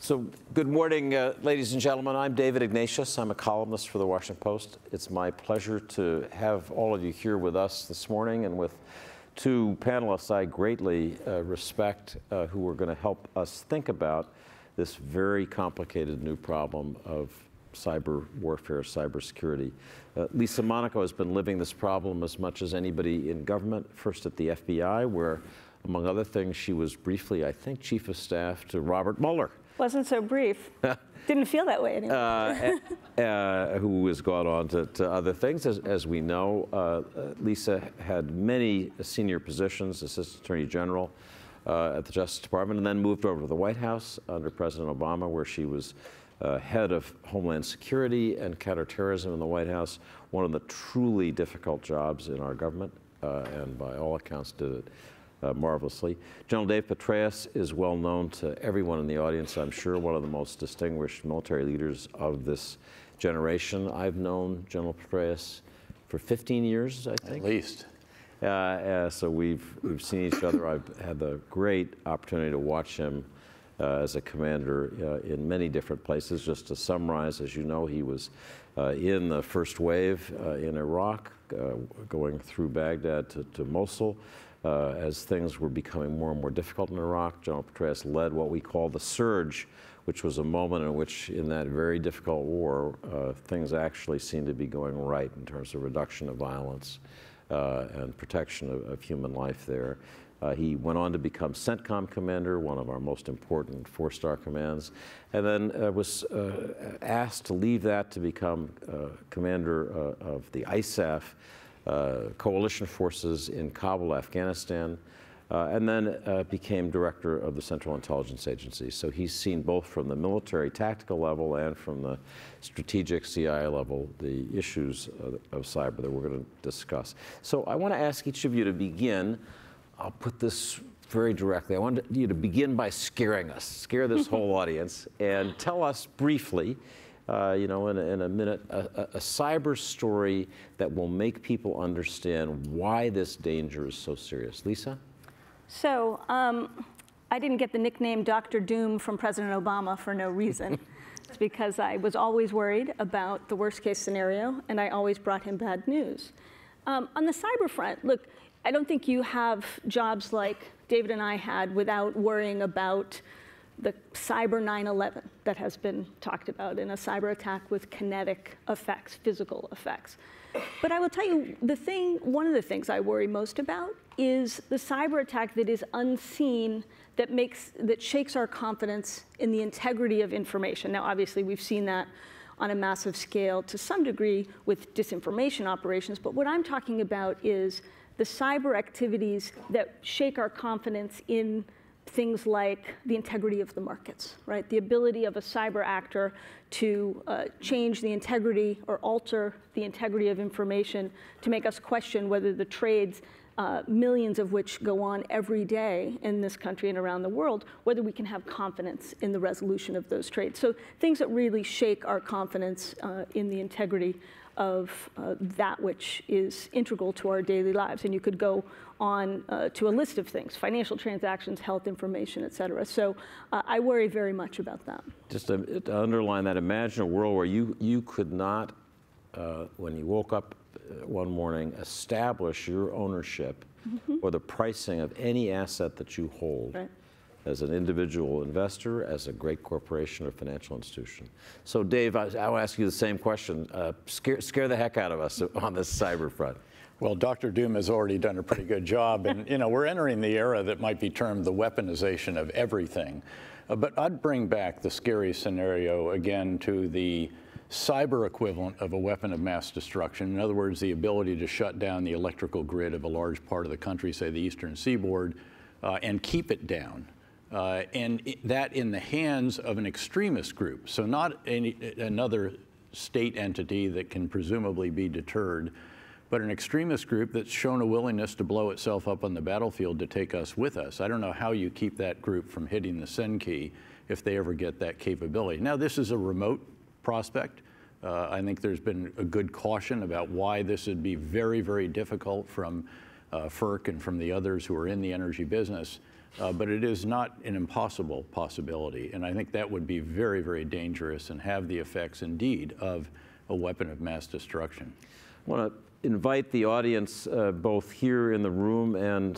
So, good morning, ladies and gentlemen. I'm David Ignatius. I'm a columnist for the Washington Post. It's my pleasure to have all of you here with us this morning and with two panelists I greatly respect who are going to help us think about this very complicated new problem of cyber warfare, cybersecurity. Lisa Monaco has been living this problem as much as anybody in government, first at the FBI, where, among other things, she was briefly, I think, chief of staff to Robert Mueller. Wasn't so brief. Didn't feel that way anymore. Who has gone on to other things. As we know, Lisa had many senior positions, Assistant Attorney General at the Justice Department, and then moved over to the White House under President Obama, where she was head of Homeland Security and counterterrorism in the White House, one of the truly difficult jobs in our government, and by all accounts did it marvelously. General Dave Petraeus is well known to everyone in the audience, I'm sure, one of the most distinguished military leaders of this generation. I've known General Petraeus for 15 years, I think. At least. So we've seen each other. I've had the great opportunity to watch him as a commander in many different places. Just to summarize, as you know, he was in the first wave in Iraq, going through Baghdad to Mosul. As things were becoming more and more difficult in Iraq, General Petraeus led what we call the surge, which was a moment in which, in that very difficult war, things actually seemed to be going right in terms of reduction of violence and protection of human life there. He went on to become CENTCOM commander, one of our most important four-star commands, and then was asked to leave that to become commander of the ISAF, coalition forces in Kabul, Afghanistan, and then became director of the Central Intelligence Agency. So he's seen both from the military tactical level and from the strategic CIA level the issues of cyber that we're going to discuss. So I want to ask each of you to begin. I'll put this very directly. I want you to begin by scaring us, scare this whole audience, and tell us briefly, in a minute, a cyber story that will make people understand why this danger is so serious. Lisa? So I didn't get the nickname Dr. Doom from President Obama for no reason. It's because I was always worried about the worst case scenario, and I always brought him bad news. On the cyber front, look, I don't think you have jobs like David and I had without worrying about the cyber 9/11 that has been talked about in a cyber attack with kinetic effects, physical effects. But I will tell you, one of the things I worry most about is the cyber attack that is unseen, that shakes our confidence in the integrity of information. Now, obviously, we've seen that on a massive scale to some degree with disinformation operations, but what I'm talking about is the cyber activities that shake our confidence in things like the integrity of the markets, right? The ability of a cyber actor to change the integrity or alter the integrity of information to make us question whether the trades, millions of which go on every day in this country and around the world, whether we can have confidence in the resolution of those trades. So things that really shake our confidence in the integrity of that which is integral to our daily lives. And you could go on to a list of things: financial transactions, health information, et cetera. So I worry very much about that. Just to underline that, imagine a world where you could not, when you woke up one morning, establish your ownership or the pricing of any asset that you hold. Right. As an individual investor, as a great corporation or financial institution. So Dave, I'll ask you the same question. Scare the heck out of us on this cyber front. Well, Dr. Doom has already done a pretty good job, and we're entering the era that might be termed the weaponization of everything. But I'd bring back the scary scenario again to the cyber equivalent of a weapon of mass destruction. In other words, the ability to shut down the electrical grid of a large part of the country, say the eastern seaboard, and keep it down. And that in the hands of an extremist group, so not another state entity that can presumably be deterred, but an extremist group that's shown a willingness to blow itself up on the battlefield to take us with us. I don't know how you keep that group from hitting the send key if they ever get that capability. Now, this is a remote prospect. I think there's been a good caution about why this would be very, very difficult from FERC and from the others who are in the energy business. but it is not an impossible possibility. And I think that would be very, very dangerous and have the effects, indeed, of a weapon of mass destruction. I want to invite the audience, both here in the room and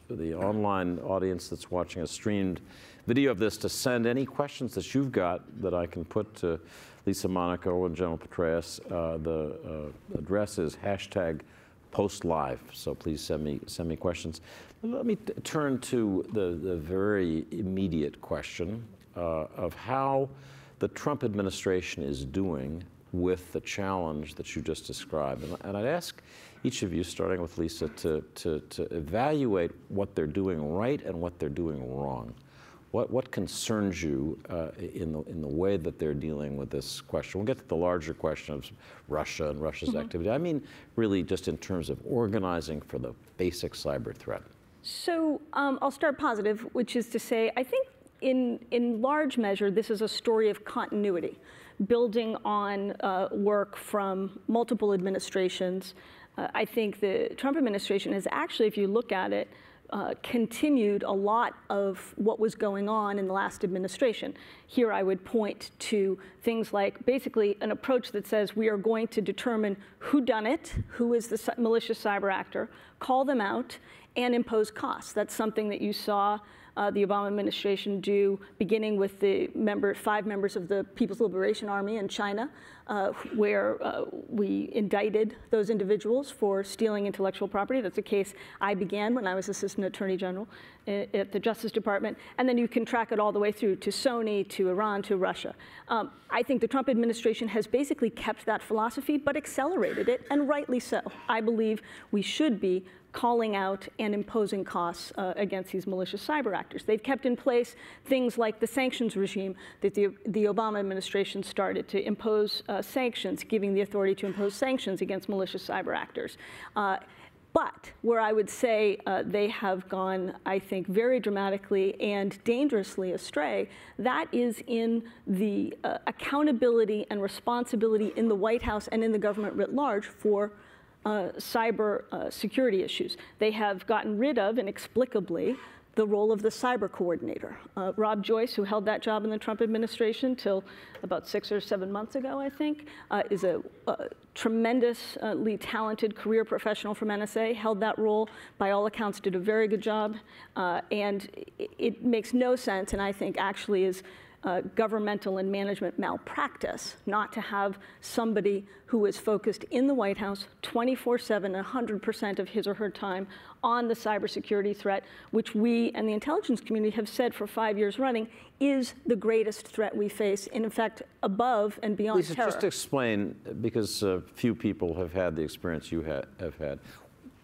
the online audience that's watching a streamed video of this, to send any questions that you've got that I can put to Lisa Monaco and General Petraeus. The address is #postlive, so please send me questions. Let me turn to the very immediate question of how the Trump administration is doing with the challenge that you just described. And I'd ask each of you, starting with Lisa, to evaluate what they're doing right and what they're doing wrong. What concerns you in the way that they're dealing with this question? We'll get to the larger question of Russia and Russia's activity. I mean, really just in terms of organizing for the basic cyber threat. So I'll start positive, which is to say, I think in large measure, this is a story of continuity, building on work from multiple administrations. I think the Trump administration has actually, if you look at it, continued a lot of what was going on in the last administration. Here I would point to things like basically an approach that says we are going to determine who done it, who is the malicious cyber actor, call them out, and impose costs. That's something that you saw the Obama administration do, beginning with the 5 members of the People's Liberation Army in China, where we indicted those individuals for stealing intellectual property. That's a case I began when I was Assistant Attorney General at the Justice Department. And then you can track it all the way through to Sony, to Iran, to Russia. I think the Trump administration has basically kept that philosophy, but accelerated it, and rightly so. I believe we should be calling out and imposing costs against these malicious cyber actors. They've kept in place things like the sanctions regime that the Obama administration started to impose sanctions, giving the authority to impose sanctions against malicious cyber actors. But where I would say they have gone, I think, very dramatically and dangerously astray, that is in the accountability and responsibility in the White House and in the government writ large for cyber security issues. They have gotten rid of, inexplicably, the role of the cyber coordinator. Rob Joyce, who held that job in the Trump administration till about 6 or 7 months ago, I think, is a tremendously talented career professional from NSA, held that role, by all accounts did a very good job, and it makes no sense, and I think actually is governmental and management malpractice not to have somebody who is focused in the White House 24/7, 100% of his or her time on the cybersecurity threat, which we and the intelligence community have said for 5 years running is the greatest threat we face, and in fact, above and beyond Lisa, terror. just explain, because few people have had the experience you have had.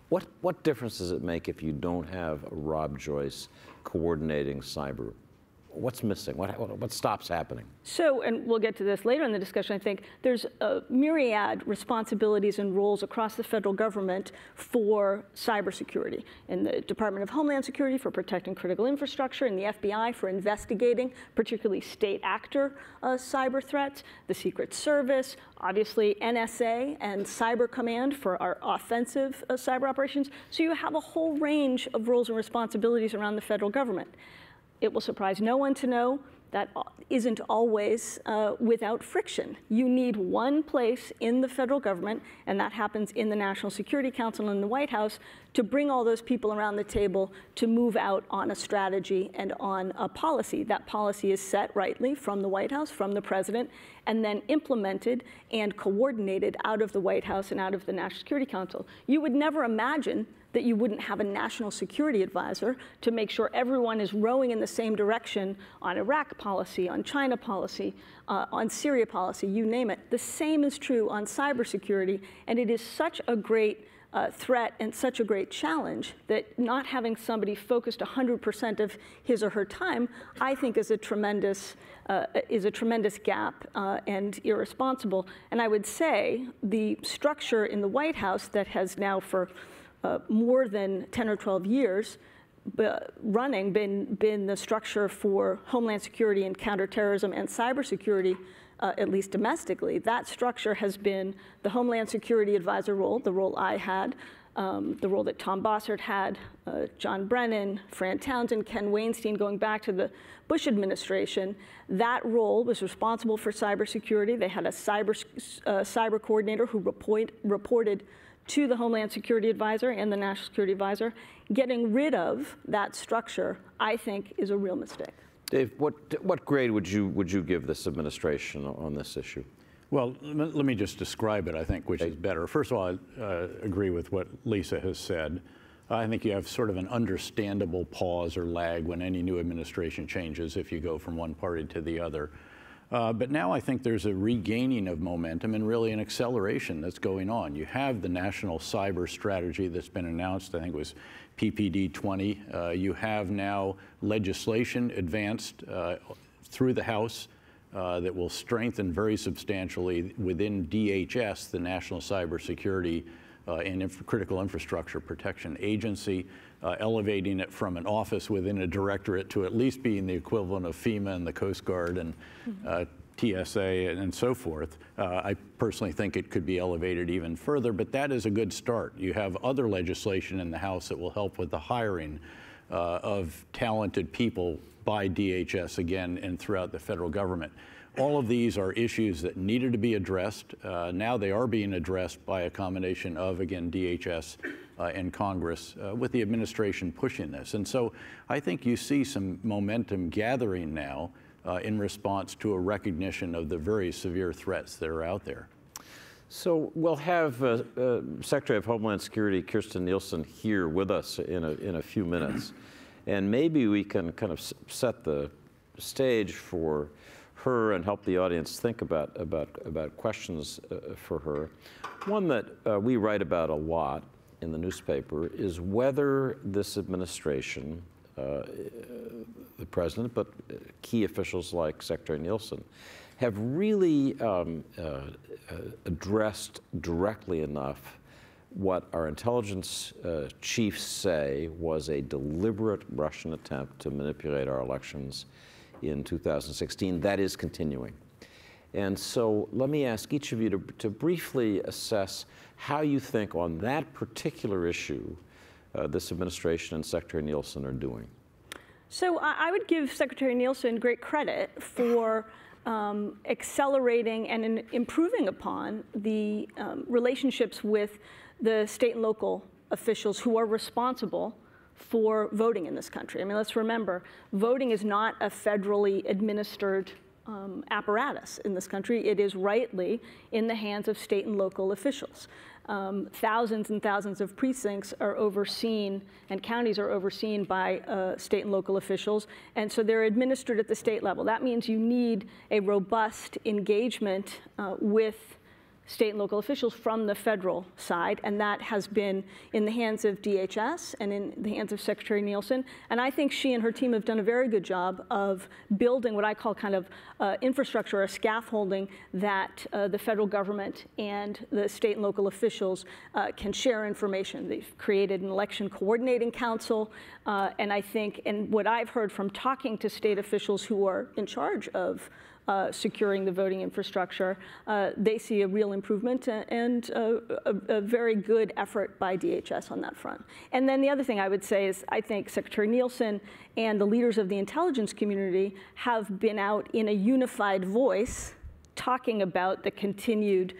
What difference does it make if you don't have a Rob Joyce coordinating cyber? What's missing? What stops happening? So, and we'll get to this later in the discussion, I think, there's a myriad responsibilities and roles across the federal government for cybersecurity. In the Department of Homeland Security for protecting critical infrastructure, in the FBI for investigating particularly state actor cyber threats, the Secret Service, obviously NSA and Cyber Command for our offensive cyber operations. So you have a whole range of roles and responsibilities around the federal government. It will surprise no one to know that isn't always without friction. You need one place in the federal government, and that happens in the National Security Council and the White House, to bring all those people around the table to move out on a strategy and on a policy. That policy is set rightly from the White House, from the president, and then implemented and coordinated out of the White House and out of the National Security Council. You would never imagine that you wouldn't have a national security advisor to make sure everyone is rowing in the same direction on Iraq policy, on China policy, on Syria policy, you name it. The same is true on cybersecurity, and it is such a great threat and such a great challenge that not having somebody focused 100% of his or her time, I think, is a tremendous gap and irresponsible. And I would say the structure in the White House that has now for more than 10 or 12 years been the structure for Homeland Security and counterterrorism and cybersecurity, at least domestically. That structure has been the Homeland Security Advisor role, the role I had, the role that Tom Bossert had, John Brennan, Fran Townsend, Ken Weinstein, going back to the Bush administration. That role was responsible for cybersecurity. They had a cyber coordinator who reported to the Homeland Security Advisor and the National Security Advisor. Getting rid of that structure, I think, is a real mistake. Dave, what grade would you give this administration on this issue? Well, let me just describe it, I think, which is better. First of all, I agree with what Lisa has said. I think you have sort of an understandable pause or lag when any new administration changes if you go from one party to the other. But now I think there's a regaining of momentum and really an acceleration that's going on. You have the national cyber strategy that's been announced, I think it was PPD 20. You have now legislation advanced through the House that will strengthen very substantially within DHS, the National Cybersecurity and Critical Infrastructure Protection Agency, elevating it from an office within a directorate to at least being the equivalent of FEMA and the Coast Guard and TSA and so forth. I personally think it could be elevated even further, but that is a good start. You have other legislation in the House that will help with the hiring of talented people by DHS again and throughout the federal government. All of these are issues that needed to be addressed. Now they are being addressed by a combination of, again, DHS and Congress with the administration pushing this. And so I think you see some momentum gathering now in response to a recognition of the very severe threats that are out there. So we'll have Secretary of Homeland Security Kirstjen Nielsen here with us in a few minutes. And maybe we can kind of set the stage for her and help the audience think about questions for her. One that we write about a lot in the newspaper is whether this administration, the president, but key officials like Secretary Nielsen, have really addressed directly enough what our intelligence chiefs say was a deliberate Russian attempt to manipulate our elections in 2016. That is continuing. And so let me ask each of you to briefly assess how you think on that particular issue this administration and Secretary Nielsen are doing. So I would give Secretary Nielsen great credit for accelerating and improving upon the relationships with the state and local officials who are responsible for voting in this country. I mean, let's remember, voting is not a federally administered apparatus in this country. It is rightly in the hands of state and local officials. Thousands and thousands of precincts are overseen, and counties are overseen by state and local officials, and so they're administered at the state level. That means you need a robust engagement with state and local officials from the federal side, and that has been in the hands of DHS and in the hands of Secretary Nielsen. And I think she and her team have done a very good job of building what I call kind of infrastructure or scaffolding that the federal government and the state and local officials can share information. They've created an election coordinating council, and I think, and what I've heard from talking to state officials who are in charge of securing the voting infrastructure, they see a real improvement and a very good effort by DHS on that front. And then the other thing I would say is I think Secretary Nielsen and the leaders of the intelligence community have been out in a unified voice talking about the continued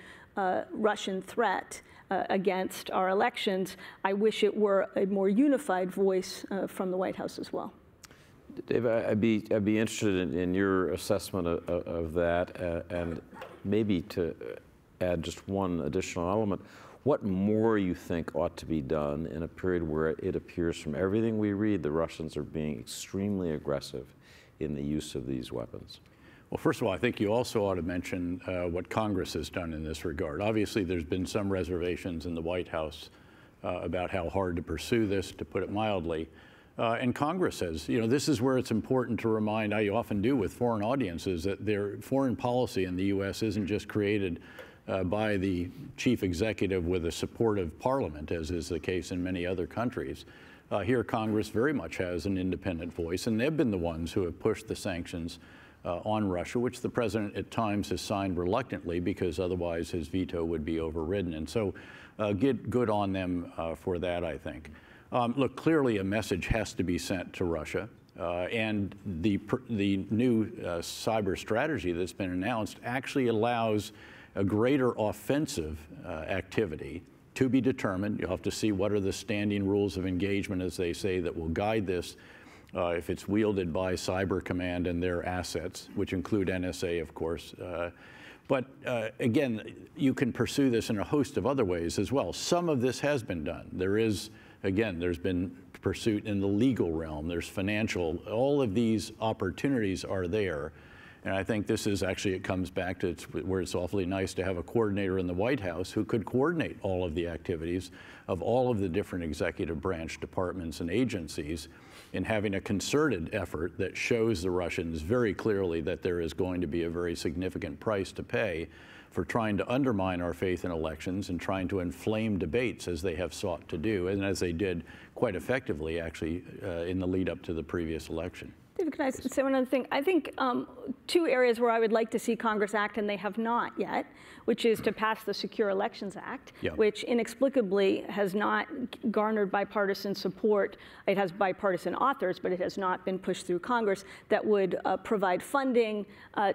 Russian threat against our elections. I wish it were a more unified voice from the White House as well. Dave, I'd be interested in your assessment of that, and maybe to add just one additional element. What more you think ought to be done in a period where it appears from everything we read the Russians are being extremely aggressive in the use of these weapons? Well, first of all, I think you also ought to mention what Congress has done in this regard. Obviously, there's been some reservations in the White House about how hard to pursue this, to put it mildly. And Congress says, you know, this is where it's important to remind, I often do with foreign audiences, that their foreign policy in the U.S. isn't just created by the chief executive with a supportive parliament, as is the case in many other countries. Here, Congress very much has an independent voice, and they've been the ones who have pushed the sanctions on Russia, which the president at times has signed reluctantly because otherwise his veto would be overridden. And so good on them for that, I think. Look, clearly a message has to be sent to Russia. And the new cyber strategy that's been announced actually allows a greater offensive activity to be determined. You'll have to see what are the standing rules of engagement, as they say, that will guide this. If it's wielded by Cyber Command and their assets, which include NSA, of course. But again, you can pursue this in a host of other ways as well. Some of this has been done. There is, again, there's been pursuit in the legal realm. There's financial. All of these opportunities are there. And I think this is actually, it comes back to where it's awfully nice to have a coordinator in the White House who could coordinate all of the activities of all of the different executive branch departments and agencies in having a concerted effort that shows the Russians very clearly that there is going to be a very significant price to pay for trying to undermine our faith in elections and trying to inflame debates as they have sought to do, and as they did quite effectively, actually, in the lead up to the previous election. David, can I say one other thing? I think two areas where I would like to see Congress act, and they have not yet, which is to pass the Secure Elections Act, which inexplicably has not garnered bipartisan support. It has bipartisan authors, but it has not been pushed through Congress, that would provide funding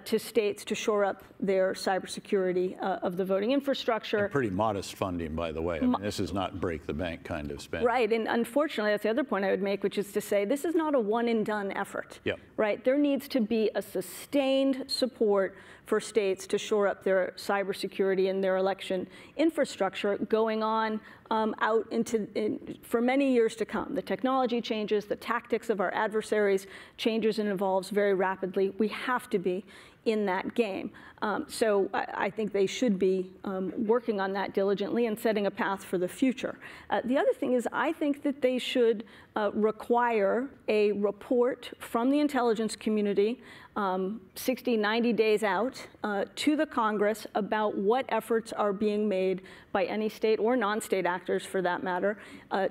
to states to shore up their cybersecurity of the voting infrastructure. And pretty modest funding, by the way. I mean, this is not break the bank kind of spend. Right, and unfortunately, that's the other point I would make, which is to say this is not a one and done effort. Right, there needs to be a sustained support for states to shore up their cybersecurity and their election infrastructure going on out for many years to come. The technology changes, the tactics of our adversaries changes and evolves very rapidly. We have to be in that game. So I think they should be working on that diligently and setting a path for the future. The other thing is I think that they should require a report from the intelligence community 60, 90 days out to the Congress about what efforts are being made by any state or non-state actors, for that matter,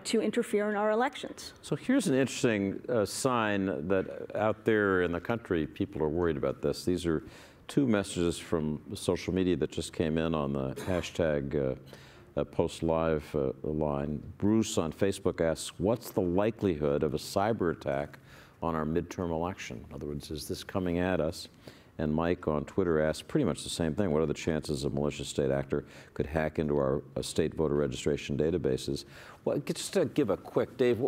to interfere in our elections. So here's an interesting sign that out there in the country, people are worried about this. These are two messages from social media that just came in on the hashtag Post Live line. Bruce on Facebook asks, what's the likelihood of a cyber attack on our midterm election? In other words, is this coming at us? And Mike on Twitter asks pretty much the same thing. What are the chances a malicious state actor could hack into our state voter registration databases? Well, just to give a quick, Dave,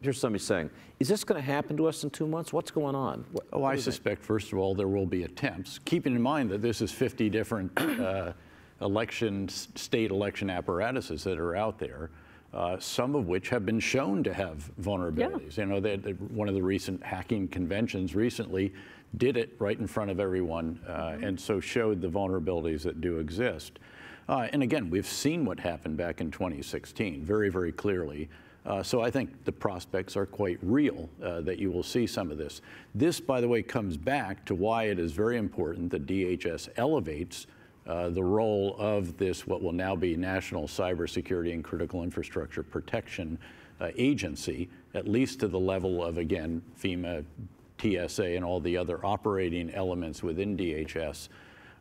here's somebody saying, is this going to happen to us in 2 months? What's going on? I suspect, first of all, there will be attempts. Keeping in mind that this is 50 different state election apparatuses that are out there. Some of which have been shown to have vulnerabilities. You know, one of the recent hacking conventions recently did it right in front of everyone and so showed the vulnerabilities that do exist. And again, we've seen what happened back in 2016 very, very clearly. So I think the prospects are quite real that you will see some of this. This, by the way, comes back to why it is very important that DHS elevates the role of this, what will now be National Cybersecurity and Critical Infrastructure Protection Agency, at least to the level of, again, FEMA, TSA, and all the other operating elements within DHS.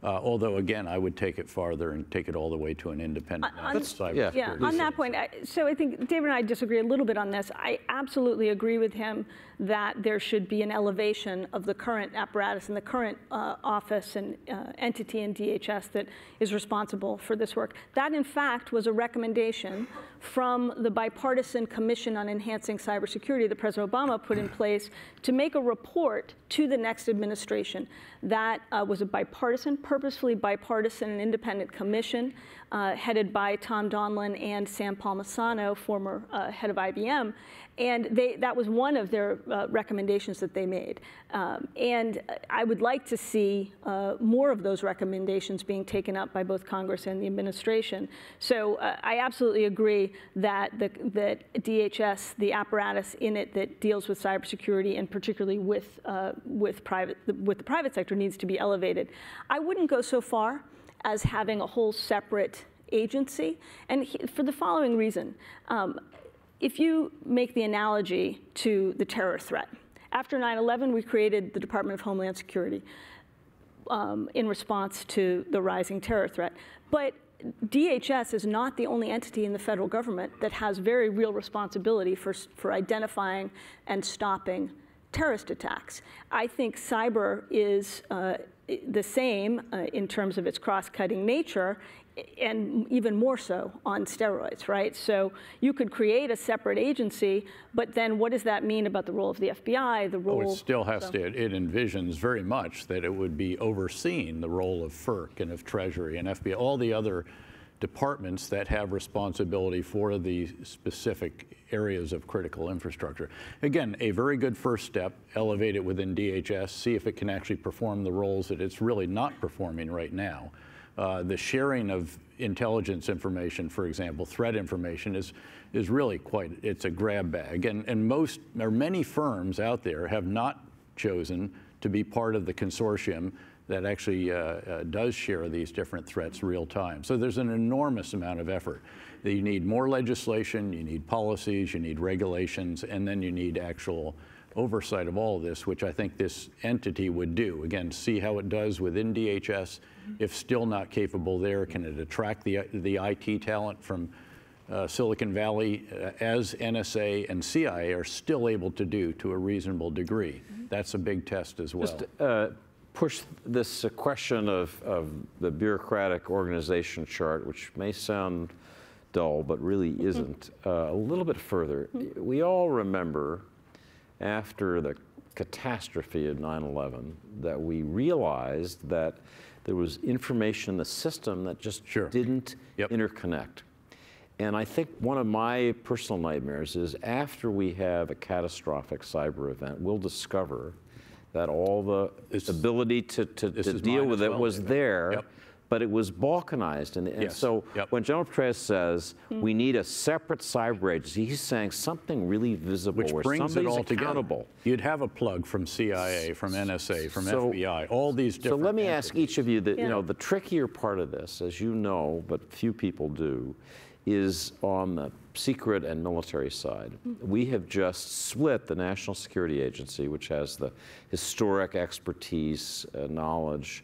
Although, again, I would take it farther and take it all the way to an independent cybersecurity. Yeah, on that point, so I think David and I disagree a little bit on this. I absolutely agree with him that there should be an elevation of the current apparatus and the current office and entity in DHS that is responsible for this work. That, in fact, was a recommendation from the Bipartisan Commission on Enhancing Cybersecurity that President Obama put in place to make a report to the next administration. That was a purposefully bipartisan and independent commission headed by Tom Donlin and Sam Palmisano, former head of IBM. And that was one of their recommendations that they made. And I would like to see more of those recommendations being taken up by both Congress and the administration. So I absolutely agree that that DHS, the apparatus in it that deals with cybersecurity and particularly with the private sector, needs to be elevated. I wouldn't go so far as having a whole separate agency, and for the following reason. If you make the analogy to the terror threat, After 9/11, we created the Department of Homeland Security in response to the rising terror threat. But DHS is not the only entity in the federal government that has very real responsibility for identifying and stopping terrorist attacks. I think cyber is the same in terms of its cross-cutting nature, and even more so on steroids, right? So you could create a separate agency, but then what does that mean about the role of the FBI, the role? Oh, it still has to, it envisions very much that it would be overseeing the role of FERC and of Treasury and FBI, all the other departments that have responsibility for the specific areas of critical infrastructure. Again, a very good first step, elevate it within DHS, see if it can actually perform the roles that it's really not performing right now. The sharing of intelligence information, for example, threat information, is really quite, it's a grab bag. And most, or many firms out there have not chosen to be part of the consortium that actually does share these different threats real time. So there's an enormous amount of effort. You need more legislation, you need policies, you need regulations, and then you need actual oversight of all of this, which I think this entity would do. Again, see how it does within DHS. If still not capable there, can it attract the IT talent from Silicon Valley, as NSA and CIA are still able to do to a reasonable degree? That's a big test as well. Just push this question of the bureaucratic organization chart, which may sound dull, but really isn't, a little bit further. We all remember after the catastrophe of 9/11 that we realized that there was information in the system that just didn't interconnect. And I think one of my personal nightmares is after we have a catastrophic cyber event, we'll discover that all the ability to deal with it was there, but it was balkanized. And so when General Petraeus says we need a separate cyber agency, he's saying something really visible where somebody's accountable. You'd have a plug from CIA, from NSA, from FBI, all these different So let me entities. ask each of you that, you know, the trickier part of this, as you know, but few people do, is on the secret and military side. We have just split the National Security Agency, which has the historic expertise, knowledge,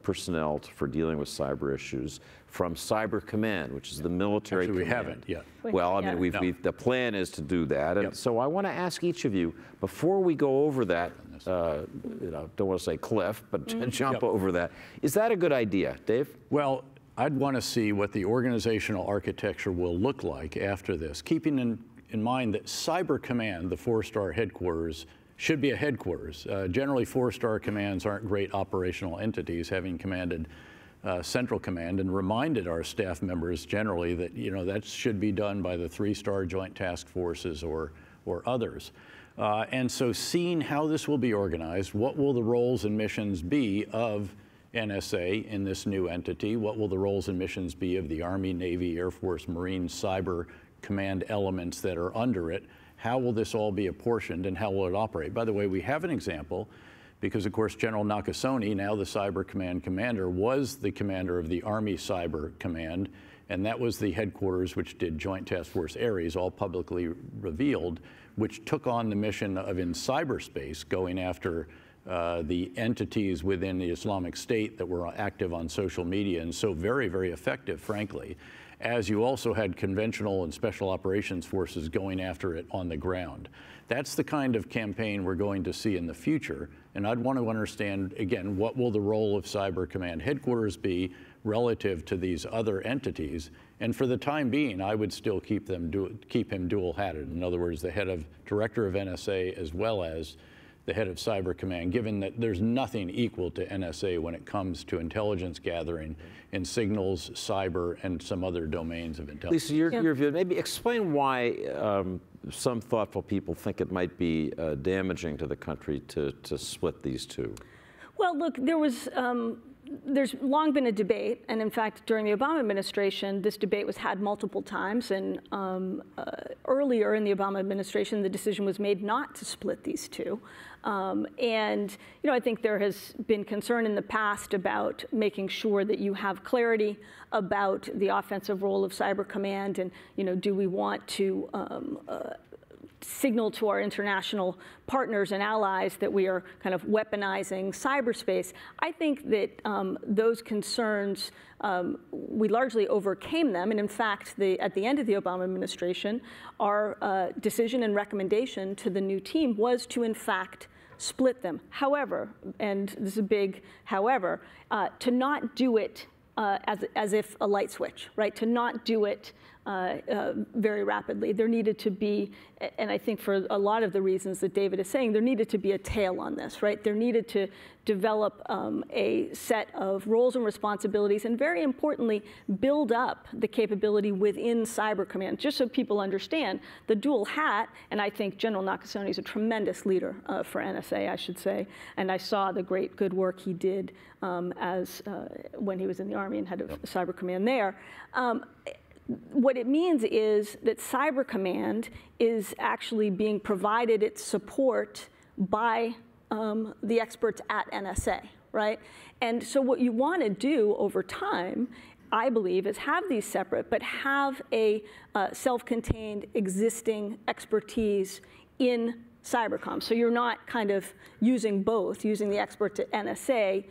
personnel for dealing with cyber issues, from Cyber Command, which is the military Actually, command. we haven't yet. Well, I mean, the plan is to do that. And so I want to ask each of you, before we go over that, you know, don't want to say cliff, but jump over that, is that a good idea, Dave? Well, I'd want to see what the organizational architecture will look like after this, keeping in mind that Cyber Command, the 4-star headquarters, should be a headquarters. Generally, 4-star commands aren't great operational entities, having commanded Central Command, and reminded our staff members generally that, you know, that should be done by the 3-star Joint Task Forces or others. And so seeing how this will be organized, what will the roles and missions be of NSA in this new entity? What will the roles and missions be of the Army, Navy, Air Force, Marine, Cyber Command elements that are under it? How will this all be apportioned and how will it operate? By the way, we have an example because, of course, General Nakasone, now the Cyber Command commander, was the commander of the Army Cyber Command, and that was the headquarters which did Joint Task Force Ares, all publicly revealed, which took on the mission of, in cyberspace, going after the entities within the Islamic State that were active on social media, and so very, very effective, frankly, as you also had conventional and special operations forces going after it on the ground. That's the kind of campaign we're going to see in the future, and I'd want to understand, again, what will the role of Cyber Command headquarters be relative to these other entities, and for the time being, I would still keep him dual-hatted. In other words, the director of NSA as well as the head of Cyber Command, given that there's nothing equal to NSA when it comes to intelligence gathering in signals, cyber, and some other domains of intelligence. Lisa, your view, maybe explain why some thoughtful people think it might be damaging to the country to split these two. Well, look, there's long been a debate, and in fact, during the Obama administration, this debate was had multiple times, and earlier in the Obama administration, the decision was made not to split these two. And, you know, I think there has been concern in the past about making sure that you have clarity about the offensive role of Cyber Command, and, you know, do we want to signal to our international partners and allies that we are kind of weaponizing cyberspace. I think that those concerns, we largely overcame them. And in fact, at the end of the Obama administration, our decision and recommendation to the new team was to, in fact, split them. However, and this is a big however, to not do it as if a light switch, right? To not do it very rapidly. There needed to be, and I think for a lot of the reasons that David is saying, there needed to be a tail on this, right? There needed to develop a set of roles and responsibilities, and very importantly, build up the capability within Cyber Command, just so people understand the dual hat. And I think General Nakasone is a tremendous leader for NSA, I should say, and I saw the great good work he did when he was in the Army and head of Cyber Command there. What it means is that Cyber Command is actually being provided its support by the experts at NSA, right? And so what you want to do over time, I believe, is have these separate, but have a self-contained existing expertise in cybercom. So you're not kind of using the experts at NSA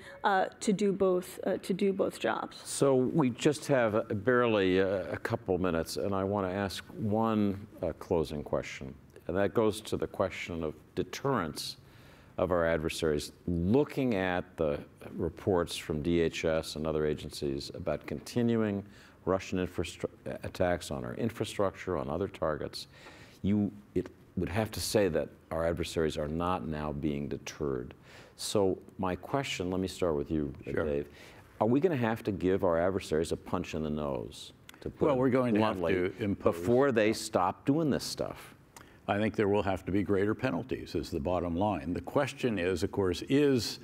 to do both jobs. So we just have barely a couple minutes, and I want to ask one closing question, and that goes to the question of deterrence of our adversaries. Looking at the reports from DHS and other agencies about continuing Russian attacks on our infrastructure, on other targets, it would have to say that our adversaries are not now being deterred. So my question, let me start with you, Sure. Dave. Are we going to have to give our adversaries a punch in the nose, to put Well, it we're going to have bluntly, to impose, before they stop doing this stuff? I think there will have to be greater penalties, is the bottom line. The question is, of course, is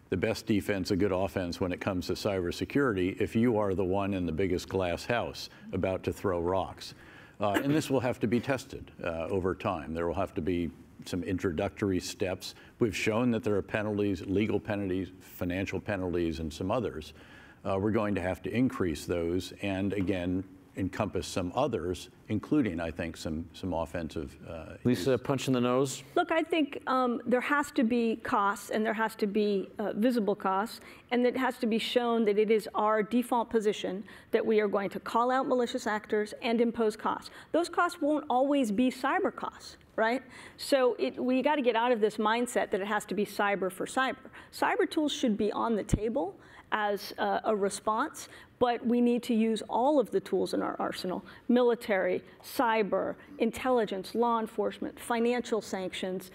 the best defense a good offense when it comes to cybersecurity if you are the one in the biggest glass house about to throw rocks? And this will have to be tested over time. There will have to be some introductory steps. We've shown that there are penalties, legal penalties, financial penalties, and some others. We're going to have to increase those and, again, encompass some others, including, I think, some offensive. Lisa, punch in the nose? Look, I think there has to be costs, and there has to be visible costs, and it has to be shown that it is our default position that we are going to call out malicious actors and impose costs. Those costs won't always be cyber costs, right? So we got to get out of this mindset that it has to be cyber for cyber. Cyber tools should be on the table as a response, but we need to use all of the tools in our arsenal: military, cyber, intelligence, law enforcement, financial sanctions,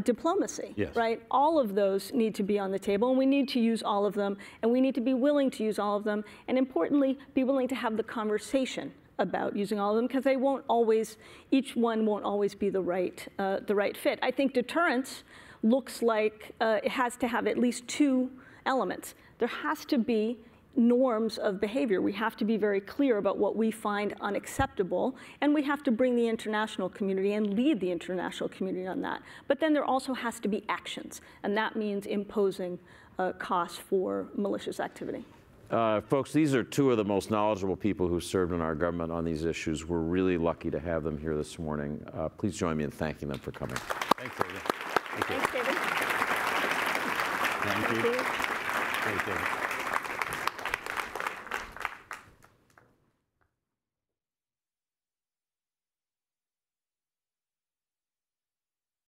diplomacy, yes. right? All of those need to be on the table, and we need to use all of them, and we need to be willing to use all of them, and importantly, be willing to have the conversation about using all of them, because they won't always, each one won't always be the right fit. I think deterrence looks like it has to have at least two elements. There has to be norms of behavior. We have to be very clear about what we find unacceptable, and we have to bring the international community and lead the international community on that. But then there also has to be actions, and that means imposing costs for malicious activity. Folks, these are two of the most knowledgeable people who served in our government on these issues. We're really lucky to have them here this morning. Please join me in thanking them for coming. Thanks, David. Thanks, David. Thank you. Thank you.